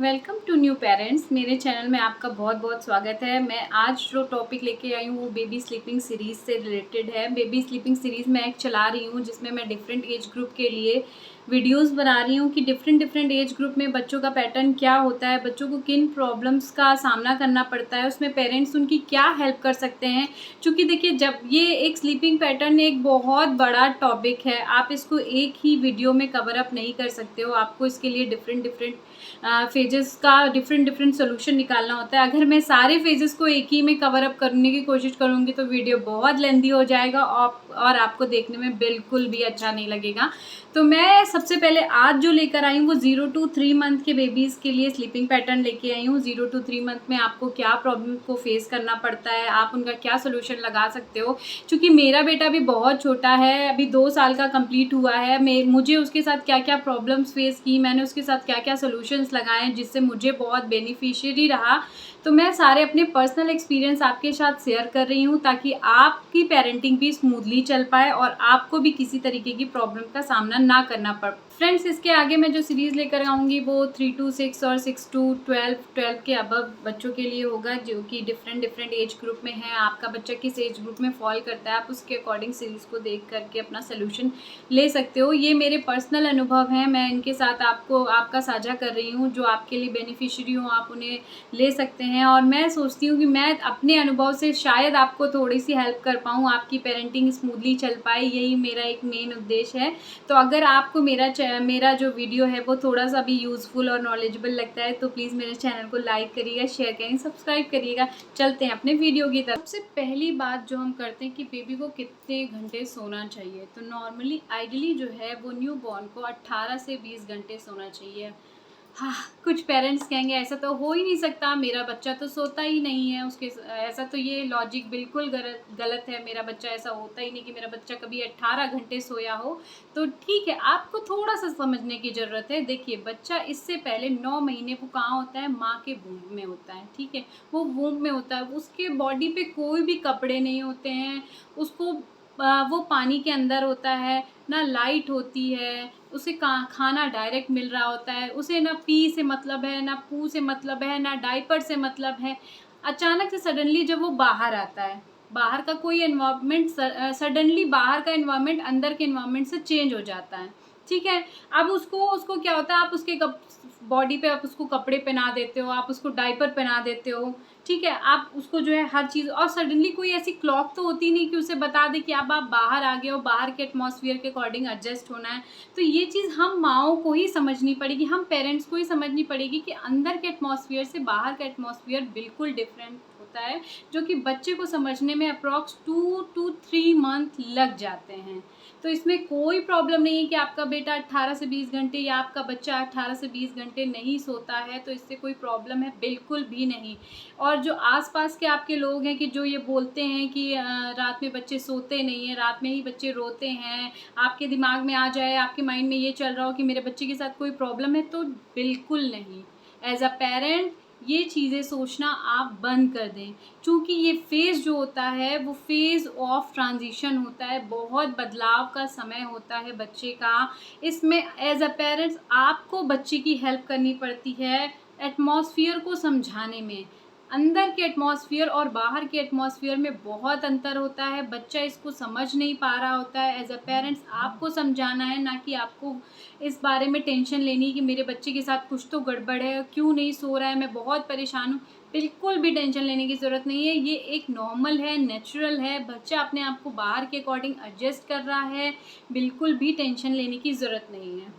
Welcome to new parents. मेरे channel में आपका बहुत बहुत स्वागत है। मैं आज जो टॉपिक लेके आई हूँ वो बेबी स्लीपिंग सीरीज़ से रिलेटेड है। बेबी स्लीपिंग सीरीज़ मैं एक चला रही हूँ जिसमें मैं डिफरेंट एज ग्रुप के लिए वीडियोस बना रही हूँ कि डिफरेंट एज ग्रुप में बच्चों का पैटर्न क्या होता है, बच्चों को किन प्रॉब्लम्स का सामना करना पड़ता है, उसमें पेरेंट्स उनकी क्या हेल्प कर सकते हैं। क्योंकि देखिए, जब ये एक स्लीपिंग पैटर्न एक बहुत बड़ा टॉपिक है, आप इसको एक ही वीडियो में कवर अप नहीं कर सकते हो। आपको इसके लिए डिफरेंट फेजेस का डिफरेंट सोल्यूशन निकालना होता है। अगर मैं सारे फेजेस को एक ही में कवर अप करने की कोशिश करूँगी तो वीडियो बहुत लेंदी हो जाएगा और आपको देखने में बिल्कुल भी अच्छा नहीं लगेगा। तो मैं सबसे पहले आज जो लेकर आई हूँ वो 0 to 3 मंथ के बेबीज़ के लिए स्लीपिंग पैटर्न लेके आई हूँ। 0 to 3 मंथ में आपको क्या प्रॉब्लम को फेस करना पड़ता है, आप उनका क्या सोल्यूशन लगा सकते हो। क्योंकि मेरा बेटा भी बहुत छोटा है, अभी 2 साल का कंप्लीट हुआ है। मुझे उसके साथ क्या क्या प्रॉब्लम्स फेस की, मैंने उसके साथ क्या क्या सोल्यूशंस लगाए जिससे मुझे बहुत बेनिफिशियरी रहा। तो मैं सारे अपने पर्सनल एक्सपीरियंस आपके साथ शेयर कर रही हूँ ताकि आपकी पेरेंटिंग भी स्मूथली चल पाए और आपको भी किसी तरीके की प्रॉब्लम का सामना ना करना पड़े। फ्रेंड्स, इसके आगे मैं जो सीरीज़ लेकर आऊँगी वो 3 to 6 और 6 to 12 के अबव बच्चों के लिए होगा, जो कि डिफरेंट एज ग्रुप में है। आपका बच्चा किस एज ग्रुप में फॉल करता है, आप उसके अकॉर्डिंग सीरीज़ को देख करके अपना सोल्यूशन ले सकते हो। ये मेरे पर्सनल अनुभव हैं, मैं इनके साथ आपका साझा कर रही हूँ। जो आपके लिए बेनिफिशियरी हो आप उन्हें ले सकते हैं। और मैं सोचती हूँ कि मैं अपने अनुभव से शायद आपको थोड़ी सी हेल्प कर पाऊँ, आपकी पेरेंटिंग स्मूथली चल पाए, यही मेरा एक मेन उद्देश्य है। तो अगर आपको मेरा जो वीडियो है वो थोड़ा सा भी यूज़फुल और नॉलेजेबल लगता है तो प्लीज़ मेरे चैनल को लाइक करिएगा, शेयर करिएगा, सब्सक्राइब करिएगा। चलते हैं अपने वीडियो की तरफ। सबसे पहली बात जो हम करते हैं कि बेबी को कितने घंटे सोना चाहिए, तो नॉर्मली आइडियली जो है वो न्यू बॉर्न को 18 से 20 घंटे सोना चाहिए। हाँ, कुछ पेरेंट्स कहेंगे ऐसा तो हो ही नहीं सकता, मेरा बच्चा तो सोता ही नहीं है, उसके ऐसा तो ये लॉजिक बिल्कुल गलत है। मेरा बच्चा ऐसा होता ही नहीं कि मेरा बच्चा कभी 18 घंटे सोया हो। तो ठीक है, आपको थोड़ा सा समझने की ज़रूरत है। देखिए, बच्चा इससे पहले 9 महीने वो कहाँ होता है, माँ के वूम्ब में होता है। ठीक है, वो वूम्ब में होता है, उसके बॉडी पे कोई भी कपड़े नहीं होते हैं, उसको वो पानी के अंदर होता है, ना लाइट होती है, उसे खाना डायरेक्ट मिल रहा होता है, उसे ना पी से मतलब है, ना पू से मतलब है, ना डायपर से मतलब है। अचानक से सडनली जब वो बाहर आता है, बाहर का कोई एनवायरनमेंट सडनली बाहर का एनवायरनमेंट अंदर के एनवायरनमेंट से चेंज हो जाता है। ठीक है, अब उसको उसको क्या होता है, आप उसके बॉडी पे आप उसको कपड़े पहना देते हो, आप उसको डायपर पहना देते हो। ठीक है, आप उसको जो है हर चीज़, और सडनली कोई ऐसी क्लॉक तो होती नहीं कि उसे बता दे कि अब आप बाहर आ गए हो, बाहर के एटमॉस्फेयर के अकॉर्डिंग एडजस्ट होना है। तो ये चीज़ हम माँओं को ही समझनी पड़ेगी, हम पेरेंट्स को ही समझनी पड़ेगी कि अंदर के एटमॉस्फेयर से बाहर का एटमॉस्फेयर बिल्कुल डिफरेंट होता है, जो कि बच्चे को समझने में अप्रॉक्स 2 to 3 मंथ लग जाते हैं। तो इसमें कोई प्रॉब्लम नहीं है कि आपका बेटा 18 से 20 घंटे या आपका बच्चा 18 से 20 घंटे नहीं सोता है, तो इससे कोई प्रॉब्लम है बिल्कुल भी नहीं। और जो आस-पास के आपके लोग हैं कि जो ये बोलते हैं कि रात में बच्चे सोते नहीं हैं, रात में ही बच्चे रोते हैं, आपके दिमाग में आ जाए, आपके माइंड में ये चल रहा हो कि मेरे बच्चे के साथ कोई प्रॉब्लम है, तो बिल्कुल नहीं। एज़ अ पेरेंट ये चीज़ें सोचना आप बंद कर दें, क्योंकि ये फ़ेज़ जो होता है वो फ़ेज़ ऑफ ट्रांज़िशन होता है, बहुत बदलाव का समय होता है बच्चे का। इसमें एज़ अ पेरेंट्स आपको बच्चे की हेल्प करनी पड़ती है एटमॉस्फियर को समझाने में। अंदर के एटमॉस्फेयर और बाहर के एटमॉस्फेयर में बहुत अंतर होता है, बच्चा इसको समझ नहीं पा रहा होता है। एज़ अ पेरेंट्स आपको समझाना है, ना कि आपको इस बारे में टेंशन लेनी कि मेरे बच्चे के साथ कुछ तो गड़बड़ है, क्यों नहीं सो रहा है, मैं बहुत परेशान हूँ। बिल्कुल भी टेंशन लेने की ज़रूरत नहीं है, ये एक नॉर्मल है, नेचुरल है, बच्चा अपने आप को बाहर के अकॉर्डिंग एडजस्ट कर रहा है, बिल्कुल भी टेंशन लेने की ज़रूरत नहीं है।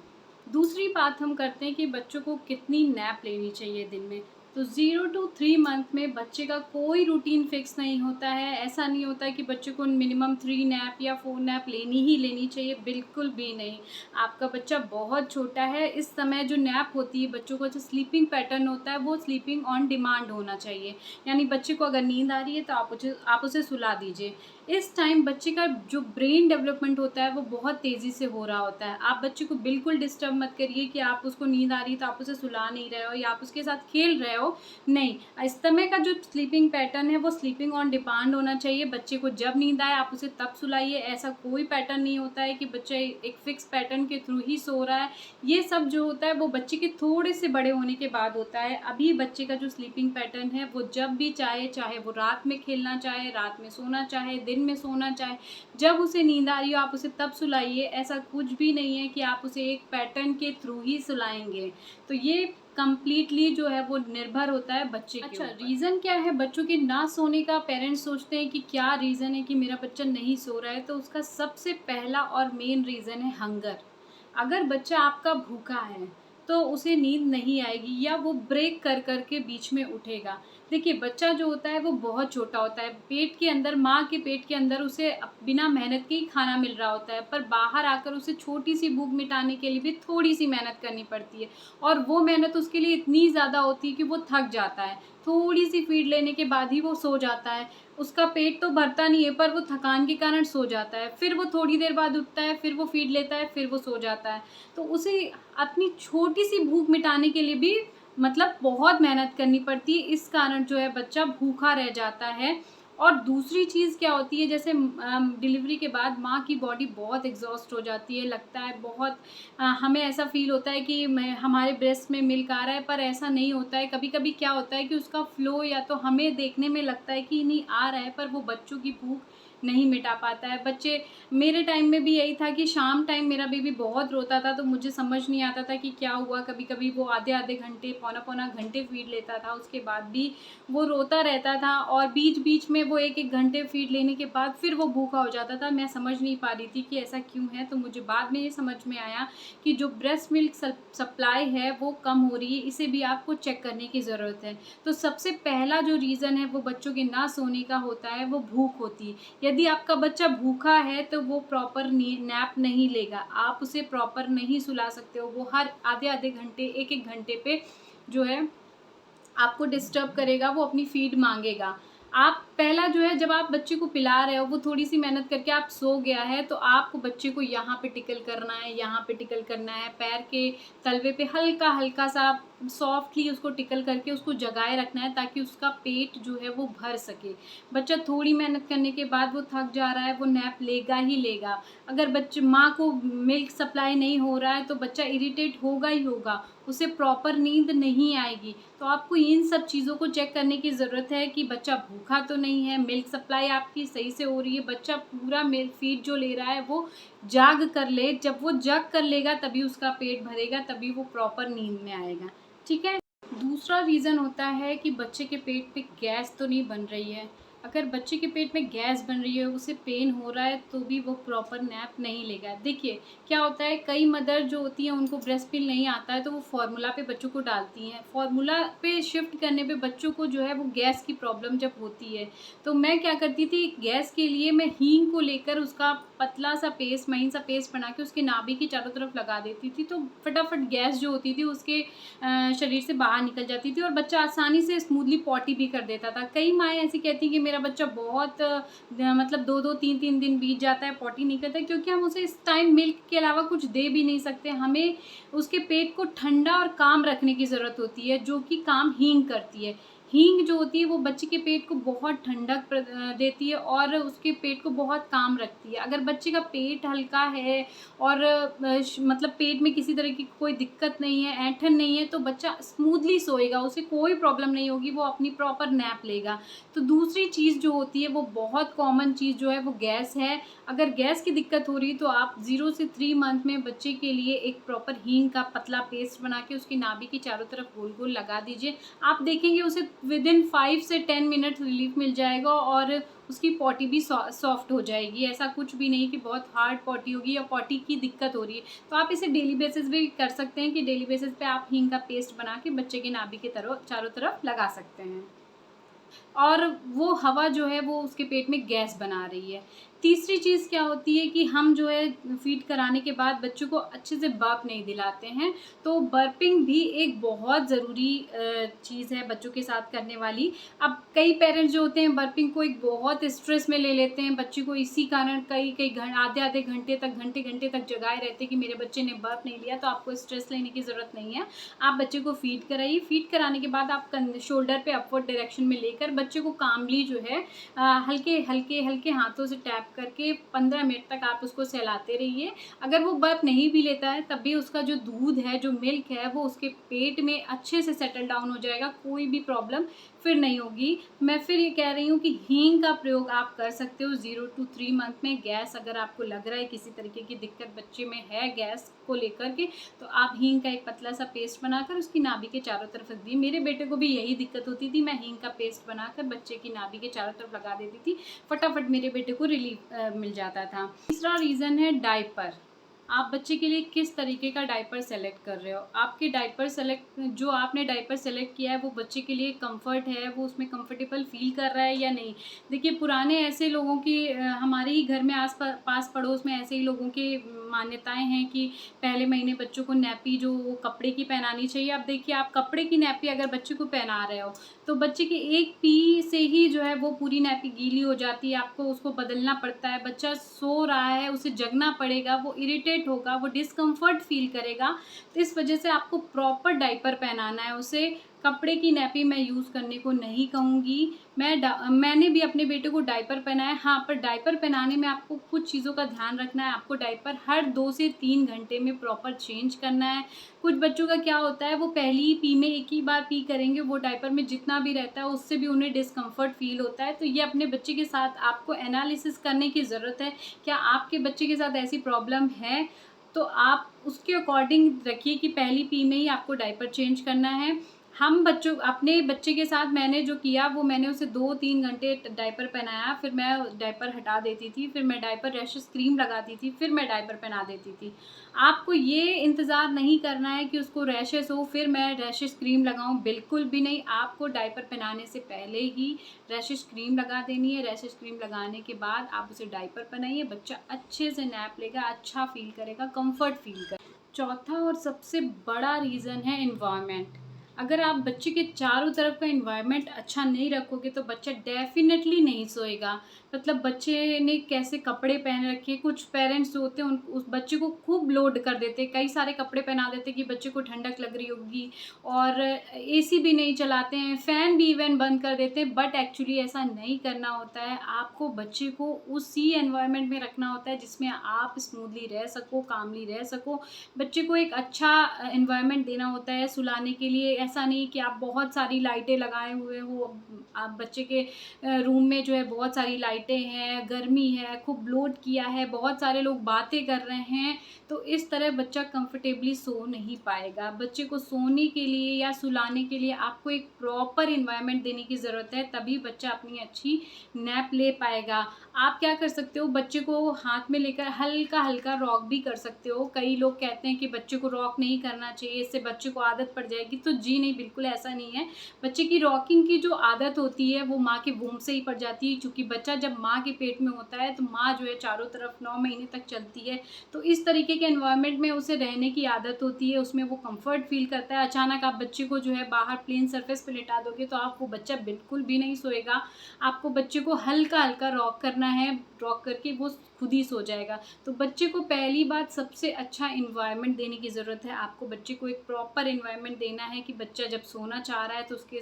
दूसरी बात हम करते हैं कि बच्चों को कितनी नैप लेनी चाहिए दिन में। तो 0 to 3 मंथ में बच्चे का कोई रूटीन फिक्स नहीं होता है। ऐसा नहीं होता है कि बच्चे को मिनिमम 3 नैप या 4 नैप लेनी ही लेनी चाहिए, बिल्कुल भी नहीं। आपका बच्चा बहुत छोटा है, इस समय जो नैप होती है बच्चों का, जो स्लीपिंग पैटर्न होता है वो स्लीपिंग ऑन डिमांड होना चाहिए। यानी बच्चे को अगर नींद आ रही है तो आप उसे सुला दीजिए। इस टाइम बच्चे का जो ब्रेन डेवलपमेंट होता है वो बहुत तेज़ी से हो रहा होता है। आप बच्चे को बिल्कुल डिस्टर्ब मत करिए कि आप उसको नींद आ रही है तो आप उसे सुला नहीं रहे हो या आप उसके साथ खेल रहे हो, नहीं। इस समय का जो स्लीपिंग पैटर्न है वो स्लीपिंग ऑन डिमांड होना चाहिए। बच्चे को जब नींद आए आप उसे तब सुलाइए। ऐसा कोई पैटर्न नहीं होता है कि बच्चा एक फिक्स पैटर्न के थ्रू ही सो रहा है। ये सब जो होता है वो बच्चे के थोड़े से बड़े होने के बाद होता है। अभी बच्चे का जो स्लीपिंग पैटर्न है वो जब भी चाहे, चाहे वो रात में खेलना चाहे, रात में सोना चाहे, दिन में सोना चाहे, जब उसे नींद आ रही हो आप उसे तब सुलाइए। ऐसा कुछ भी नहीं है कि आप उसे एक पैटर्न के थ्रू ही सुलाएंगे। तो ये कंप्लीटली जो है वो निर्भर होता है बच्चे के ऊपर। अच्छा, रीज़न क्या है बच्चों के ना सोने का? पेरेंट्स सोचते हैं कि क्या रीज़न है कि मेरा बच्चा नहीं सो रहा है, तो उसका सबसे पहला और मेन रीज़न है हंगर। अगर बच्चा आपका भूखा है तो उसे नींद नहीं आएगी या वो ब्रेक कर कर के बीच में उठेगा। देखिए, बच्चा जो होता है वो बहुत छोटा होता है। पेट के अंदर, माँ के पेट के अंदर उसे बिना मेहनत के ही खाना मिल रहा होता है, पर बाहर आकर उसे छोटी सी भूख मिटाने के लिए भी थोड़ी सी मेहनत करनी पड़ती है, और वो मेहनत उसके लिए इतनी ज़्यादा होती है कि वो थक जाता है। थोड़ी सी फीड लेने के बाद ही वो सो जाता है। उसका पेट तो भरता नहीं है, पर वो थकान के कारण सो जाता है। फिर वो थोड़ी देर बाद उठता है, फिर वो फीड लेता है, फिर वो सो जाता है। तो उसे अपनी छोटी सी भूख मिटाने के लिए भी मतलब बहुत मेहनत करनी पड़ती है। इस कारण जो है बच्चा भूखा रह जाता है। और दूसरी चीज़ क्या होती है, जैसे डिलीवरी के बाद माँ की बॉडी बहुत एग्जॉस्ट हो जाती है, लगता है बहुत हमें ऐसा फ़ील होता है कि मैं हमारे ब्रेस्ट में मिल्क आ रहा है, पर ऐसा नहीं होता है। कभी-कभी क्या होता है कि उसका फ़्लो या तो हमें देखने में लगता है कि नहीं आ रहा है, पर वो बच्चों की भूख नहीं मिटा पाता है। बच्चे, मेरे टाइम में भी यही था कि शाम टाइम मेरा बेबी बहुत रोता था तो मुझे समझ नहीं आता था कि क्या हुआ। कभी-कभी वो आधे-आधे घंटे, पौना-पौना घंटे फ़ीड लेता था, उसके बाद भी वो रोता रहता था, और बीच-बीच में वो 1-1 घंटे फ़ीड लेने के बाद फिर वो भूखा हो जाता था। मैं समझ नहीं पा रही थी कि ऐसा क्यों है, तो मुझे बाद में ये समझ में आया कि जो ब्रेस्ट मिल्क सप्लाई है वो कम हो रही है, इसे भी आपको चेक करने की ज़रूरत है। तो सबसे पहला जो रीज़न है वो बच्चों के ना सोने का होता है, वो भूख होती है। यदि आपका बच्चा भूखा है तो वो प्रॉपर नैप नहीं लेगा, आप उसे प्रॉपर नहीं सुला सकते हो। वो हर आधे-आधे घंटे, 1-1 घंटे पे जो है आपको डिस्टर्ब करेगा, वो अपनी फ़ीड माँगेगा। आप पहला जो है, जब आप बच्चे को पिला रहे हो, वो थोड़ी-सी मेहनत करके आप सो गया है, तो आपको बच्चे को यहाँ पे टिकल करना है, यहाँ पे टिकल करना है, पैर के तलवे पे हल्का-हल्का सा सॉफ्टली उसको टिकल करके उसको जगाए रखना है, ताकि उसका पेट जो है वो भर सके। बच्चा थोड़ी मेहनत करने के बाद वो थक जा रहा है, वो नैप लेगा ही लेगा। अगर बच्चे, माँ को मिल्क सप्लाई नहीं हो रहा है तो बच्चा इरिटेट होगा ही होगा, उसे प्रॉपर नींद नहीं आएगी। तो आपको इन सब चीज़ों को चेक करने की ज़रूरत है कि बच्चा भूखा तो नहीं है, मिल्क सप्लाई आपकी सही से हो रही है, बच्चा पूरा मिल्क फीड जो ले रहा है वो जाग कर ले। जब वो जग कर लेगा तभी उसका पेट भरेगा, तभी वो प्रॉपर नींद में आएगा। ठीक है? दूसरा रीज़न होता है कि बच्चे के पेट पे गैस तो नहीं बन रही है। अगर बच्चे के पेट में गैस बन रही है, उसे पेन हो रहा है, तो भी वो प्रॉपर नैप नहीं लेगा। देखिए, क्या होता है, कई मदर जो होती हैं उनको ब्रेस्ट मिल्क नहीं आता है तो वो फ़ॉर्मूला पे बच्चों को डालती हैं। फ़ॉर्मूला पे शिफ्ट करने पे बच्चों को जो है वो गैस की प्रॉब्लम जब होती है, तो मैं क्या करती थी, गैस के लिए मैं हींग को लेकर उसका पतला सा पेस्ट, महीन सा पेस्ट बना के उसके नाभि की चारों तरफ लगा देती थी, तो फटाफट गैस जो होती थी उसके शरीर से बाहर निकल जाती थी और बच्चा आसानी से स्मूथली पॉटी भी कर देता था। कई माएँ ऐसी कहती हैं कि मेरा बच्चा बहुत मतलब 2-2 3-3 दिन बीत जाता है, पॉटी नहीं करता, क्योंकि हम उसे इस टाइम मिल्क के अलावा कुछ दे भी नहीं सकते। हमें उसके पेट को ठंडा और काम रखने की ज़रूरत होती है, जो कि काम हींग करती है। हींग जो होती है वो बच्चे के पेट को बहुत ठंडक देती है और उसके पेट को बहुत काम रखती है। अगर बच्चे का पेट हल्का है और मतलब पेट में किसी तरह की कोई दिक्कत नहीं है, ऐंठन नहीं है, तो बच्चा स्मूथली सोएगा, उसे कोई प्रॉब्लम नहीं होगी, वो अपनी प्रॉपर नैप लेगा। तो दूसरी चीज़ जो होती है, वो बहुत कॉमन चीज़ जो है वो गैस है। अगर गैस की दिक्कत हो रही है तो आप 0 से 3 मंथ में बच्चे के लिए एक प्रॉपर हींग का पतला पेस्ट बना के उसकी नाभि की चारों तरफ गोल-गोल लगा दीजिए। आप देखेंगे उसे विदिन 5 से 10 मिनट रिलीफ मिल जाएगा और उसकी पॉटी भी सॉफ्ट हो जाएगी। ऐसा कुछ भी नहीं कि बहुत हार्ड पॉटी होगी या पॉटी की दिक्कत हो रही है। तो आप इसे डेली बेसिस पे भी कर सकते हैं कि डेली बेसिस पे आप हींग का पेस्ट बना के बच्चे के नाभि के चारों तरफ लगा सकते हैं। और वो हवा जो है वो उसके पेट में गैस बना रही है। तीसरी चीज़ क्या होती है कि हम जो है फ़ीड कराने के बाद बच्चों को अच्छे से बर्प नहीं दिलाते हैं। तो बर्पिंग भी एक बहुत ज़रूरी चीज़ है बच्चों के साथ करने वाली। अब कई पेरेंट्स जो होते हैं बर्पिंग को एक बहुत स्ट्रेस में ले लेते हैं, बच्चे को इसी कारण कई आधे-आधे घंटे तक, घंटे-घंटे तक जगाए रहते हैं कि मेरे बच्चे ने बर्प नहीं लिया। तो आपको स्ट्रेस लेने की ज़रूरत नहीं है। आप बच्चे को फ़ीड कराइए, फ़ीड कराने के बाद आप शोल्डर पे अपवर्ड डायरेक्शन में लेकर बच्चे को कामली जो है हल्के हाथों से टैप करके 15 मिनट तक आप उसको सहलाते रहिए। अगर वो बर्प नहीं भी लेता है तब भी उसका जो दूध है, जो मिल्क है, वो उसके पेट में अच्छे से सेटल डाउन हो जाएगा, कोई भी प्रॉब्लम फिर नहीं होगी। मैं फिर ये कह रही हूँ कि हींग का प्रयोग आप कर सकते हो 0 to 3 मंथ में। गैस अगर आपको लग रहा है किसी तरीके की दिक्कत बच्चे में है गैस को लेकर के, तो आप हींग का एक पतला सा पेस्ट बनाकर उसकी नाभि के चारों तरफ रख दी। मेरे बेटे को भी यही दिक्कत होती थी, मैं हींग का पेस्ट बनाकर बच्चे की नाभि के चारों तरफ लगा देती थी, फटाफट मेरे बेटे को रिलीफ मिल जाता था। तीसरा रीज़न है डायपर। आप बच्चे के लिए किस तरीके का डायपर सेलेक्ट कर रहे हो? आपके डायपर जो आपने डायपर सेलेक्ट किया है वो बच्चे के लिए कंफर्ट है, वो उसमें कंफर्टेबल फील कर रहा है या नहीं? देखिए, पुराने ऐसे लोगों की हमारे ही घर में पास पड़ोस में ऐसे ही लोगों की मान्यताएं हैं कि पहले महीने बच्चों को नैपी जो वो कपड़े की पहनानी चाहिए। अब देखिए, आप कपड़े की नैपी अगर बच्चे को पहना रहे हो तो बच्चे की एक पी से ही जो है वो पूरी नैपी गीली हो जाती है, आपको उसको बदलना पड़ता है। बच्चा सो रहा है, उसे जगना पड़ेगा, वो इरिटेट होगा, वो डिस्कम्फर्ट फील करेगा। तो इस वजह से आपको प्रॉपर डायपर पहनाना है उसे। कपड़े की नैपी मैं यूज़ करने को नहीं कहूँगी। मैंने भी अपने बेटे को डायपर पहनाया। हाँ, पर डायपर पहनाने में आपको कुछ चीज़ों का ध्यान रखना है। आपको डायपर हर 2 से 3 घंटे में प्रॉपर चेंज करना है। कुछ बच्चों का क्या होता है, वो पहली ही पी में एक ही बार पी करेंगे, वो डायपर में जितना भी रहता है उससे भी उन्हें डिस्कम्फर्ट फ़ील होता है। तो ये अपने बच्चे के साथ आपको एनालिसिस करने की ज़रूरत है। क्या आपके बच्चे के साथ ऐसी प्रॉब्लम है? तो आप उसके अकॉर्डिंग रखिए कि पहली पी में ही आपको डायपर चेंज करना है। अपने बच्चे के साथ मैंने जो किया वो मैंने उसे 2-3 घंटे डायपर पहनाया, फिर मैं डायपर हटा देती थी, फिर मैं डायपर रैशेस क्रीम लगाती थी, फिर मैं डायपर पहना देती थी। आपको ये इंतज़ार नहीं करना है कि उसको रैशेस हो फिर मैं रैशेस क्रीम लगाऊँ, बिल्कुल भी नहीं। आपको डायपर पहनाने से पहले ही रैशेस क्रीम लगा देनी है। रैशेस क्रीम लगाने के बाद आप उसे डायपर पहनाइए, बच्चा अच्छे से नैप लेगा, अच्छा फ़ील करेगा, कम्फ़र्ट फ़ील करेगा। चौथा और सबसे बड़ा रीज़न है एनवायरनमेंट। अगर आप बच्चे के चारों तरफ का एनवायरनमेंट अच्छा नहीं रखोगे तो बच्चा डेफ़िनेटली नहीं सोएगा। मतलब बच्चे ने कैसे कपड़े पहन रखे, कुछ पेरेंट्स जो होते हैं उस बच्चे को खूब लोड कर देते हैं, कई सारे कपड़े पहना देते हैं कि बच्चे को ठंडक लग रही होगी, और एसी भी नहीं चलाते हैं, फ़ैन भी इवन बंद कर देते हैं। बट एक्चुअली ऐसा नहीं करना होता है। आपको बच्चे को उसी एनवायरनमेंट में रखना होता है जिसमें आप स्मूथली रह सको, कामली रह सको। बच्चे को एक अच्छा एनवायरनमेंट देना होता है सुलाने के लिए। ऐसा नहीं कि आप बहुत सारी लाइटें लगाए हुए हो, आप बच्चे के रूम में जो है बहुत सारी लाइटें हैं, गर्मी है, खूब लोड किया है, बहुत सारे लोग बातें कर रहे हैं, तो इस तरह बच्चा कंफर्टेबली सो नहीं पाएगा। बच्चे को सोने के लिए या सुलाने के लिए आपको एक प्रॉपर एनवायरनमेंट देने की ज़रूरत है, तभी बच्चा अपनी अच्छी नैप ले पाएगा। आप क्या कर सकते हो, बच्चे को हाथ में लेकर हल्का-हल्का रॉक भी कर सकते हो। कई लोग कहते हैं कि बच्चे को रॉक नहीं करना चाहिए, इससे बच्चे को आदत पड़ जाएगी। तो जी नहीं, बिल्कुल ऐसा नहीं है। बच्चे की रॉकिंग की जो आदत होती है वो माँ के वूम्ब से ही पड़ जाती है, क्योंकि बच्चा जब माँ के पेट में होता है तो माँ जो है चारों तरफ 9 महीने तक चलती है। तो इस तरीके के एनवायरनमेंट में उसे रहने की आदत होती है, उसमें वो कम्फर्ट फ़ील करता है। अचानक आप बच्चे को जो है बाहर प्लेन सरफेस पे लिटा दोगे तो वो बच्चा बिल्कुल भी नहीं सोएगा। आपको बच्चे को हल्का-हल्का रॉक करना है, रॉक करके वो खुद ही सो जाएगा। तो बच्चे को पहली बात सबसे अच्छा एनवायरनमेंट देने की ज़रूरत है। आपको बच्चे को एक प्रॉपर एनवायरनमेंट देना है कि बच्चा जब सोना चाह रहा है तो उसके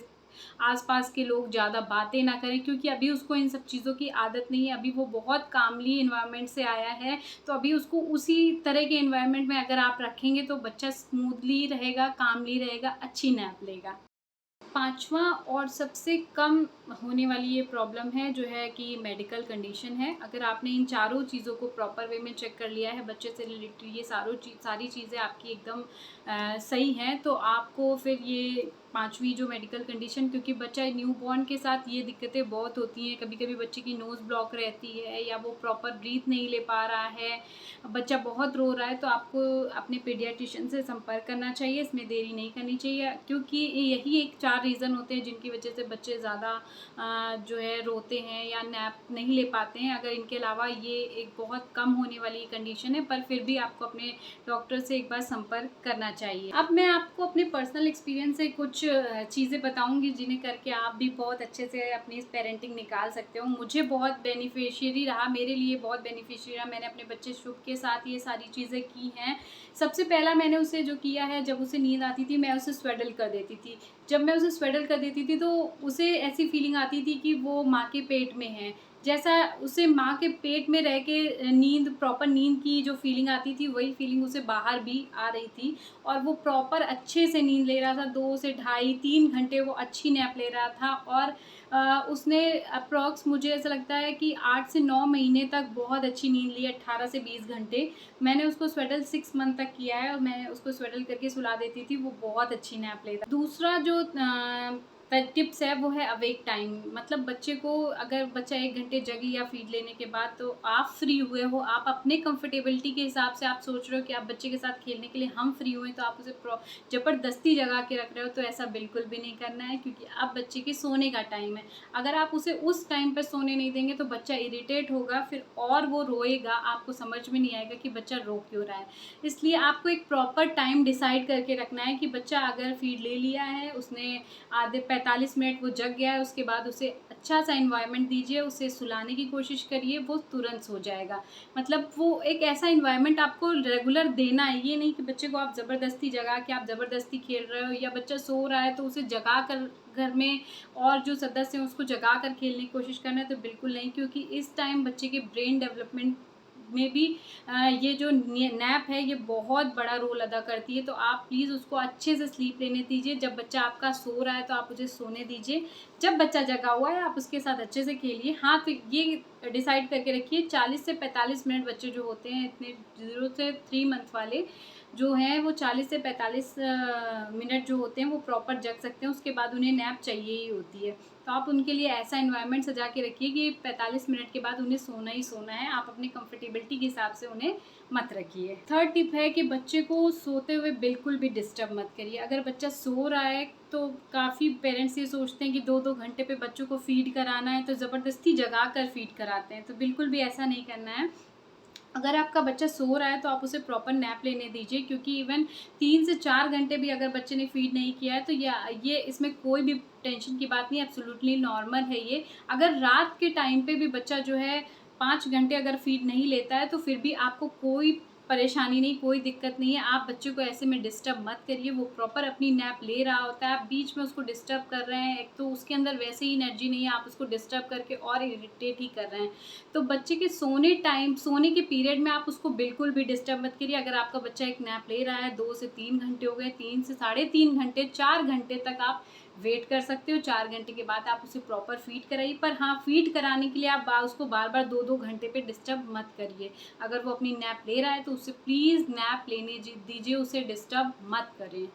आस-पास के लोग ज़्यादा बातें ना करें, क्योंकि अभी उसको इन सब चीज़ों की आदत नहीं है। अभी वो बहुत कामली एनवायरनमेंट से आया है, तो अभी उसको उसी तरह के एनवायरनमेंट में अगर आप रखेंगे तो बच्चा स्मूथली रहेगा, कामली रहेगा, अच्छी नैप लेगा। पाँचवाँ और सबसे कम होने वाली ये प्रॉब्लम है जो है कि मेडिकल कंडीशन है। अगर आपने इन चारों चीज़ों को प्रॉपर वे में चेक कर लिया है, बच्चे से रिलेटेड ये सारी चीज़ें आपकी एकदम सही हैं, तो आपको फिर ये पांचवी जो मेडिकल कंडीशन, क्योंकि बच्चा न्यूबॉर्न के साथ ये दिक्कतें बहुत होती हैं। कभी कभी बच्चे की नोज़ ब्लॉक रहती है या वो प्रॉपर ब्रीथ नहीं ले पा रहा है, बच्चा बहुत रो रहा है, तो आपको अपने पीडियाट्रिशियन से संपर्क करना चाहिए। इसमें देरी नहीं करनी चाहिए, क्योंकि यही एक 4 रीज़न होते हैं जिनकी वजह से बच्चे ज़्यादा जो है रोते हैं या नैप नहीं ले पाते हैं। अगर इनके अलावा ये एक बहुत कम होने वाली कंडीशन है, पर फिर भी आपको अपने डॉक्टर से एक बार संपर्क करना चाहिए। अब मैं आपको अपने पर्सनल एक्सपीरियंस से कुछ चीज़ें बताऊंगी जिन्हें करके आप भी बहुत अच्छे से अपनी पेरेंटिंग निकाल सकते हो। मुझे बहुत बेनिफिशियरी रहा, मेरे लिए बहुत बेनिफिशियरी रहा। मैंने अपने बच्चे शुभ के साथ ये सारी चीज़ें की हैं। सबसे पहला मैंने उसे जो किया है, जब उसे नींद आती थी मैं उसे स्वेडल कर देती थी। जब मैं उसे स्वेडल कर देती थी तो उसे ऐसी फीलिंग आती थी कि वो माँ के पेट में है, जैसा उसे माँ के पेट में रह के नींद, प्रॉपर नींद की जो फीलिंग आती थी वही फीलिंग उसे बाहर भी आ रही थी। और वो प्रॉपर अच्छे से नींद ले रहा था, 2 से ढाई 3 घंटे वो अच्छी नैप ले रहा था। और उसने अप्रॉक्स, मुझे ऐसा लगता है कि 8 से 9 महीने तक बहुत अच्छी नींद ली, 18 से 20 घंटे। मैंने उसको स्वेडल 6 मंथ तक किया है और मैं उसको स्वेडल करके सुला देती थी, वो बहुत अच्छी नैप लेता। दूसरा जो टिप्स है वो है अवेक टाइम। मतलब बच्चे को, अगर बच्चा 1 घंटे जग लिया फीड लेने के बाद, तो आप फ्री हुए हो, आप अपने कंफर्टेबिलिटी के हिसाब से आप सोच रहे हो कि आप बच्चे के साथ खेलने के लिए हम फ्री हुए, तो आप उसे ज़बरदस्ती जगा के रख रहे हो, तो ऐसा बिल्कुल भी नहीं करना है, क्योंकि अब बच्चे के सोने का टाइम है। अगर आप उसे उस टाइम पर सोने नहीं देंगे तो बच्चा इरिटेट होगा फिर और वो रोएगा, आपको समझ में नहीं आएगा कि बच्चा रो क्यों रहा है। इसलिए आपको एक प्रॉपर टाइम डिसाइड करके रखना है कि बच्चा अगर फीड ले लिया है, उसने आधे 45 मिनट वो जग गया है, उसके बाद उसे अच्छा सा एनवायरनमेंट दीजिए, उसे सुलाने की कोशिश करिए, वो तुरंत सो जाएगा। मतलब वो एक ऐसा एनवायरनमेंट आपको रेगुलर देना है, ये नहीं कि बच्चे को आप ज़बरदस्ती जगा के आप ज़बरदस्ती खेल रहे हो, या बच्चा सो रहा है तो उसे जगा कर घर में और जो सदस्य हैं उसको जगा कर खेलने की कोशिश करना है, तो बिल्कुल नहीं। क्योंकि इस टाइम बच्चे के ब्रेन डेवलपमेंट में भी ये जो नैप है ये बहुत बड़ा रोल अदा करती है। तो आप प्लीज़ उसको अच्छे से स्लीप लेने दीजिए। जब बच्चा आपका सो रहा है तो आप उसे सोने दीजिए, जब बच्चा जगा हुआ है आप उसके साथ अच्छे से खेलिए। हाँ, तो ये डिसाइड करके रखिए 40 से 45 मिनट बच्चे जो होते हैं, इतने 0 से 3 मंथ वाले जो हैं, वो 40 से 45 मिनट जो होते हैं वो प्रॉपर जग सकते हैं, उसके बाद उन्हें नैप चाहिए ही होती है। तो आप उनके लिए ऐसा एनवायरनमेंट सजा के रखिए कि 45 मिनट के बाद उन्हें सोना ही सोना है। आप अपनी कंफर्टेबिलिटी के हिसाब से उन्हें मत रखिए। थर्ड टिप है कि बच्चे को सोते हुए बिल्कुल भी डिस्टर्ब मत करिए। अगर बच्चा सो रहा है तो काफ़ी पेरेंट्स ये सोचते हैं कि 2-2 घंटे पे बच्चों को फ़ीड कराना है, तो ज़बरदस्ती जगा कर फ़ीड कराते हैं, तो बिल्कुल भी ऐसा नहीं करना है। अगर आपका बच्चा सो रहा है तो आप उसे प्रॉपर नैप लेने दीजिए, क्योंकि इवन 3 से 4 घंटे भी अगर बच्चे ने फ़ीड नहीं किया है तो ये इसमें कोई भी टेंशन की बात नहीं है, एब्सोल्युटली नॉर्मल है ये। अगर रात के टाइम पे भी बच्चा जो है 5 घंटे अगर फ़ीड नहीं लेता है तो फिर भी आपको कोई परेशानी नहीं, कोई दिक्कत नहीं है। आप बच्चे को ऐसे में डिस्टर्ब मत करिए, वो प्रॉपर अपनी नैप ले रहा होता है, आप बीच में उसको डिस्टर्ब कर रहे हैं, एक तो उसके अंदर वैसे ही एनर्जी नहीं है, आप उसको डिस्टर्ब करके और इरिटेट ही कर रहे हैं। तो बच्चे के सोने के पीरियड में आप उसको बिल्कुल भी डिस्टर्ब मत करिए। अगर आपका बच्चा एक नैप ले रहा है, 2 से 3 घंटे हो गए, 3 से साढ़े 3 घंटे, 4 घंटे तक आप वेट कर सकते हो। 4 घंटे के बाद आप उसे प्रॉपर फ़ीड कराइए। पर हाँ, फ़ीड कराने के लिए आप उसको बार-बार 2-2 घंटे पे डिस्टर्ब मत करिए। अगर वो अपनी नैप ले रहा है तो उसे प्लीज़ नैप लेने दीजिए, उसे डिस्टर्ब मत करें।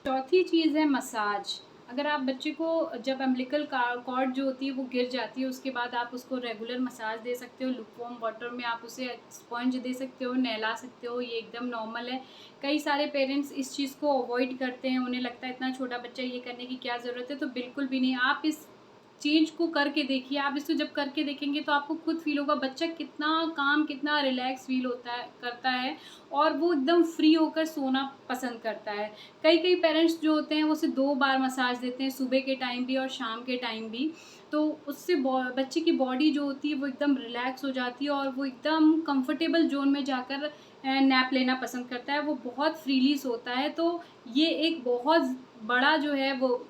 चौथी चीज़ है मसाज। अगर आप बच्चे को, जब अम्बिलिकल कॉर्ड जो होती है वो गिर जाती है, उसके बाद आप उसको रेगुलर मसाज दे सकते हो। लुकवार्म वाटर में आप उसे स्पंज दे सकते हो, नहला सकते हो, ये एकदम नॉर्मल है। कई सारे पेरेंट्स इस चीज़ को अवॉइड करते हैं, उन्हें लगता है इतना छोटा बच्चा ये करने की क्या ज़रूरत है, तो बिल्कुल भी नहीं। आप इस चेंज को करके देखिए। आप इसको जब करके देखेंगे तो आपको खुद फ़ील होगा बच्चा कितना काम, कितना रिलैक्स फ़ील होता है, करता है, और वो एकदम फ्री होकर सोना पसंद करता है। कई पेरेंट्स जो होते हैं वो उसे 2 बार मसाज देते हैं, सुबह के टाइम भी और शाम के टाइम भी। तो उससे बच्चे की बॉडी जो होती है वो एकदम रिलैक्स हो जाती है और वो एकदम कंफर्टेबल ज़ोन में जाकर नैप लेना पसंद करता है, वो बहुत फ्रीली सोता है। तो ये एक बहुत बड़ा जो है वो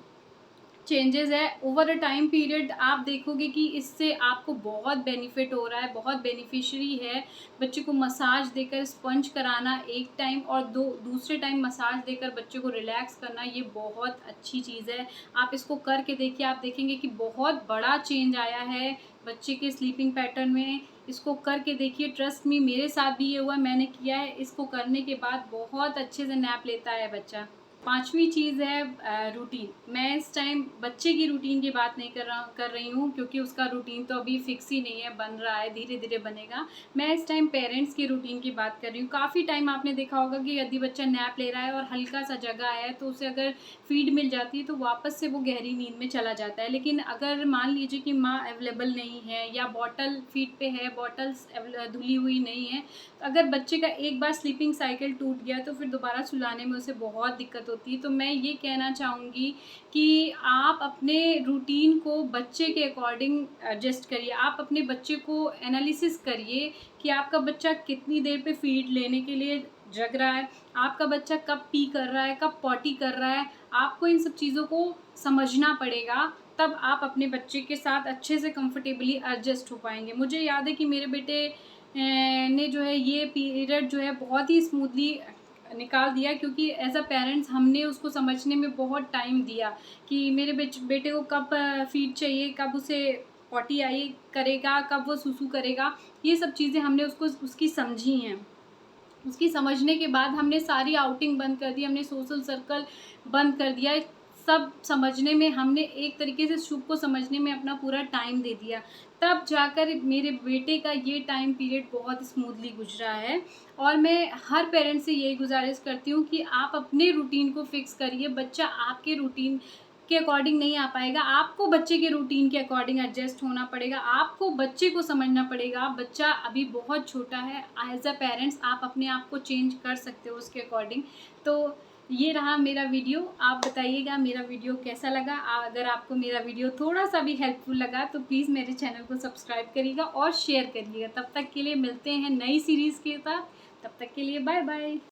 चेंजेस है। ओवर अ टाइम पीरियड आप देखोगे कि इससे आपको बहुत बेनिफिट हो रहा है, बहुत बेनिफिशियरी है। बच्चे को मसाज देकर स्पंज कराना एक टाइम, और दूसरे टाइम मसाज देकर बच्चे को रिलैक्स करना, ये बहुत अच्छी चीज़ है। आप इसको करके देखिए, आप देखेंगे कि बहुत बड़ा चेंज आया है बच्चे के स्लीपिंग पैटर्न में। इसको करके देखिए, ट्रस्ट मी, मेरे साथ भी ये हुआ, मैंने किया है। इसको करने के बाद बहुत अच्छे से नैप लेता है बच्चा। 5वीं चीज़ है रूटीन। मैं इस टाइम बच्चे की रूटीन की बात नहीं कर रही हूँ, क्योंकि उसका रूटीन तो अभी फिक्स ही नहीं है, बन रहा है, धीरे-धीरे बनेगा। मैं इस टाइम पेरेंट्स की रूटीन की बात कर रही हूँ। काफ़ी टाइम आपने देखा होगा कि यदि बच्चा नैप ले रहा है और हल्का-सा जगा है, तो उसे अगर फ़ीड मिल जाती है तो वापस से वो गहरी नींद में चला जाता है। लेकिन अगर मान लीजिए कि माँ अवेलेबल नहीं है या बॉटल फ़ीड पे है, बॉटल्स धुली हुई नहीं है, तो अगर बच्चे का एक बार स्लीपिंग साइकिल टूट गया तो फिर दोबारा सुलाने में उसे बहुत दिक्कत होती है। तो मैं ये कहना चाहूँगी कि आप अपने रूटीन को बच्चे के अकॉर्डिंग एडजस्ट करिए। आप अपने बच्चे को एनालिसिस करिए कि आपका बच्चा कितनी देर पे फ़ीड लेने के लिए जग रहा है, आपका बच्चा कब पी कर रहा है, कब पॉटी कर रहा है। आपको इन सब चीज़ों को समझना पड़ेगा, तब आप अपने बच्चे के साथ अच्छे से कंफर्टेबली एडजस्ट हो पाएँगे। मुझे याद है कि मेरे बेटे ने जो है ये पीरियड जो है बहुत ही स्मूथली निकाल दिया, क्योंकि एज़ अ पेरेंट्स हमने उसको समझने में बहुत टाइम दिया कि मेरे बेटे को कब फ़ीड चाहिए, कब उसे पॉटी आई करेगा, कब वो सूसू करेगा। ये सब चीज़ें हमने उसकी समझी हैं। उसकी समझने के बाद हमने सारी आउटिंग बंद कर दी, हमने सोशल सर्कल बंद कर दिया। सब समझने में हमने एक तरीके से शुभ को समझने में अपना पूरा टाइम दे दिया। तब जाकर मेरे बेटे का ये टाइम पीरियड बहुत स्मूथली गुज़रा है। और मैं हर पेरेंट्स से यही गुज़ारिश करती हूँ कि आप अपने रूटीन को फ़िक्स करिए। बच्चा आपके रूटीन के अकॉर्डिंग नहीं आ पाएगा, आपको बच्चे के रूटीन के अकॉर्डिंग एडजस्ट होना पड़ेगा, आपको बच्चे को समझना पड़ेगा। बच्चा अभी बहुत छोटा है, एज़ अ पेरेंट्स आप अपने आप को चेंज कर सकते हो उसके अकॉर्डिंग। तो ये रहा मेरा वीडियो। आप बताइएगा मेरा वीडियो कैसा लगा। अगर आपको मेरा वीडियो थोड़ा-सा भी हेल्पफुल लगा तो प्लीज़ मेरे चैनल को सब्सक्राइब करिएगा और शेयर करिएगा। तब तक के लिए मिलते हैं नई सीरीज़ के साथ। तब तक के लिए बाय बाय।